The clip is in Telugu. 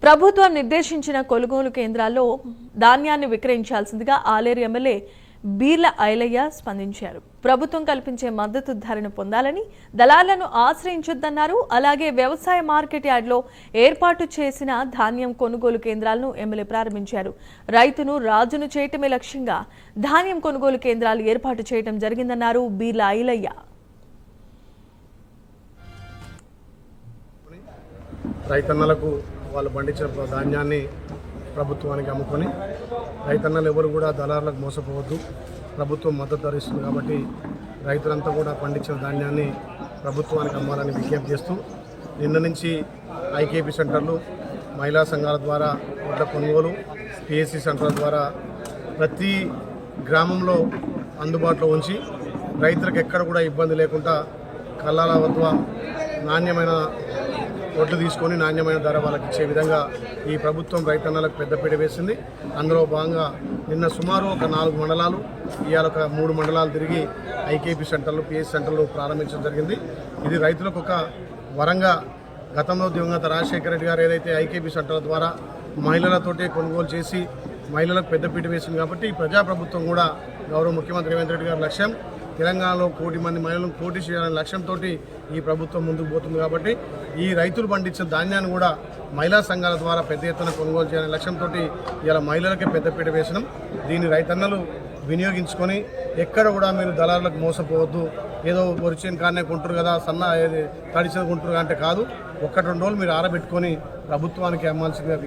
ప్రభుత్వం నిర్దేశించిన కొనుగోలు కేంద్రాల్లో ధాన్యాన్ని విక్రయించాల్సిందిగా ఆలేరు ఎమ్మెల్యే బీర్ల ఐలయ్య స్పందించారు. ప్రభుత్వం కల్పించే మద్దతు ధరను పొందాలని దళాలను ఆశ్రయించొద్దన్నారు. అలాగే వ్యవసాయ మార్కెట్ యార్డ్లో ఏర్పాటు చేసిన ధాన్యం కొనుగోలు కేంద్రాలను ఎమ్మెల్యే ప్రారంభించారు. రైతును రాజును చేయటమే లక్ష్యంగా ధాన్యం కొనుగోలు కేంద్రాలు ఏర్పాటు చేయడం జరిగిందన్నారు బీర్ల ఐలయ్య. రైతన్నలకు వాళ్ళు పండించిన ధాన్యాన్ని ప్రభుత్వానికి అమ్ముకొని రైతన్నలు ఎవరు కూడా దళారులకు మోసపోవద్దు. ప్రభుత్వం మద్దతు ధరిస్తుంది కాబట్టి రైతులంతా కూడా పండించిన ధాన్యాన్ని ప్రభుత్వానికి అమ్మాలని విజ్ఞప్తి చేస్తూ నిన్న నుంచి ఐకేపీ సెంటర్లు, మహిళా సంఘాల ద్వారా వడ్ల కొనుగోలు, పిఎస్సి సెంటర్ల ద్వారా ప్రతి గ్రామంలో అందుబాటులో ఉంచి రైతులకు ఎక్కడ కూడా ఇబ్బంది లేకుండా కల్లాల వద్ద నాణ్యమైన వడ్లు తీసుకొని నాణ్యమైన ధర వాళ్ళకి ఇచ్చే విధంగా ఈ ప్రభుత్వం రైతన్నలకు పెద్దపీట వేసింది. అందులో భాగంగా నిన్న సుమారు ఒక 4 మండలాలు, ఇవాళ ఒక 3 మండలాలు తిరిగి ఐకేపీ సెంటర్లు, పిఎస్ సెంటర్లు ప్రారంభించడం జరిగింది. ఇది రైతులకు ఒక వరంగా గతంలో దివంగత రాజశేఖర రెడ్డి గారు ఏదైతే ఐకేపీ సెంటర్ల ద్వారా మహిళలతోటే కొనుగోలు చేసి మహిళలకు పెద్దపీట వేసింది కాబట్టి ప్రజాప్రభుత్వం కూడా గౌరవ ముఖ్యమంత్రి రేవంత్ రెడ్డి గారి లక్ష్యం తెలంగాణలో 1 కోటి మంది మహిళలను పోటీ చేయాలనే లక్ష్యంతో ఈ ప్రభుత్వం ముందుకు పోతుంది. కాబట్టి ఈ రైతులు పండించిన ధాన్యాన్ని కూడా మహిళా సంఘాల ద్వారా పెద్ద ఎత్తున కొనుగోలు చేయాలనే లక్ష్యంతో ఇలా మహిళలకే పెద్దపీట వేసినాం. దీన్ని రైతన్నలు వినియోగించుకొని ఎక్కడ కూడా మీరు దళారులకు మోసపోవద్దు. ఏదో ఒరిచిన కానే కొంటారు కదా, సన్న తడిచిన కొంటారు అంటే కాదు. 1-2 రోజులు మీరు ఆరబెట్టుకొని ప్రభుత్వానికి అమ్మాల్సిందిగా